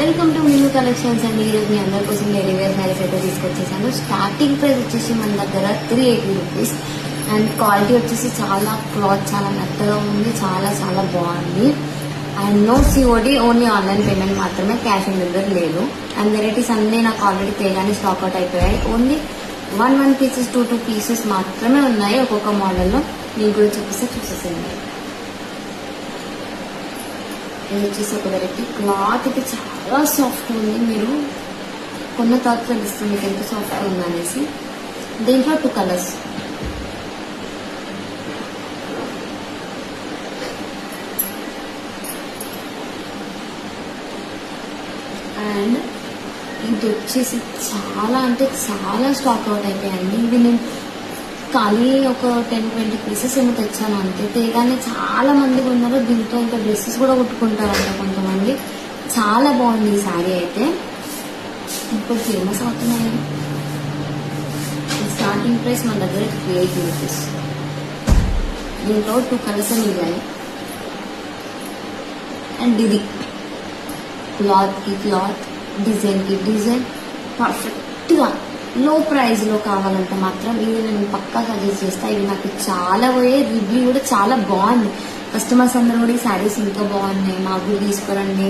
Welcome to Minnu collections అండి. ఈరోజు మీ అందరి కోసం డైలీ వేర్ శారీస్ అయితే తీసుకొచ్చేసాను. స్టార్టింగ్ ప్రైస్ వచ్చేసి మన దగ్గర 380 రూపీస్ అండ్ క్వాలిటీ వచ్చేసి చాలా క్లాత్ చాలా మెత్తగా ఉంది, చాలా చాలా బాగుంది. And no COD, only online payment మాత్రమే, క్యాష్ ఆన్ డెలివరీ లేదు. అండ్ వెరైటీస్ అన్నీ నాకు ఆల్రెడీ తేగానే స్టాక్ అవుట్ అయిపోయాయి. ఓన్లీ 1 పీసెస్ 2 పీసెస్ మాత్రమే ఉన్నాయి ఒక్కొక్క మోడల్లో. మీకు కూడా చూసేసేయండి. ఇది వచ్చేసి ఒక వెరైటీ క్లాత్ అయితే చాలా సాఫ్ట్ ఉంది. మీరు కొన్న తర్వాత తెలుస్తుంది మీకు ఎంత సాఫ్ట్గా ఉంది అనేసి. దీంట్లో 2 కలర్స్. అండ్ ఇది వచ్చేసి చాలా అంటే చాలా స్టాక్ అవుట్ అయిపోయాయండి. ఇవి నేను కానీ ఒక 10-20 పీసెస్ ఏమో తెచ్చాను అంతే. తేగానే చాలా మంది ఉన్నారు. దీంతో ఇంకా డ్రెస్సెస్ కూడా కుట్టుకుంటారంట కొంతమంది. చాలా బాగుంది ఈ శారీ అయితే, ఇప్పుడు ఫేమస్ అవుతున్నాయి. స్టార్టింగ్ ప్రైస్ మన దగ్గర 380 రూపీస్. దీంట్లో 2 కలర్స్ మిగిలాయి. అండ్ ఇది క్లాత్ కి క్లాత్, డిజైన్ కి డిజైన్, పర్ఫెక్ట్ గా లో ప్రైస్ లో కావాలంటే మాత్రం ఇది నేను పక్కా సజెస్ట్ చేస్తా. ఇవి నాకు చాలా పోయే, రివ్యూ కూడా చాలా బాగుంది. కస్టమర్స్ అందరూ కూడా ఈ శారీస్ ఇంకా బాగున్నాయి, మాకు కూడా తీసుకురండి,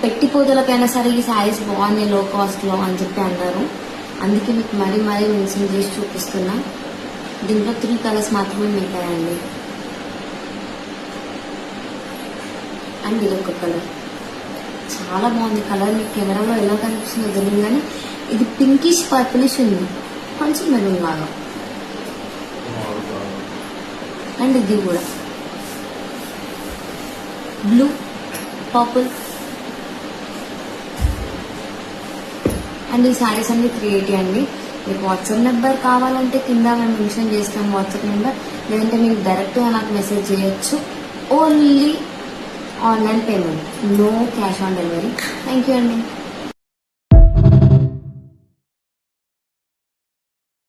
పెట్టిపోతలకైనా సరే ఈ శారీస్ బాగున్నాయి లో కాస్ట్ లో అని చెప్పి అన్నారు. అందుకే మీకు మరీ మెన్షన్ చేసి చూపిస్తున్నా. దీంట్లో 3 కలర్స్ మాత్రమే మిగతాయండి. అండ్ ఇది ఒక కలర్ చాలా బాగుంది. కలర్ మీకు కెమెరాలో ఎలా కనిపిస్తుందో తెలియదు కానీ ఇది పింకిష్ పర్పులిష్ ఉంది, కొంచెం మెరూన్ లాగా. అండ్ ఇది కూడా బ్లూ పర్పుల్. అండ్ ఈ శారీస్ అన్ని 380 అండి. మీకు వాట్సాప్ నెంబర్ కావాలంటే కింద మేము మెన్షన్ చేస్తాం వాట్సాప్ నెంబర్, లేదంటే మీకు డైరెక్ట్గా నాకు మెసేజ్ చేయొచ్చు. Only online payment, no cash on delivery. Thank you అండి.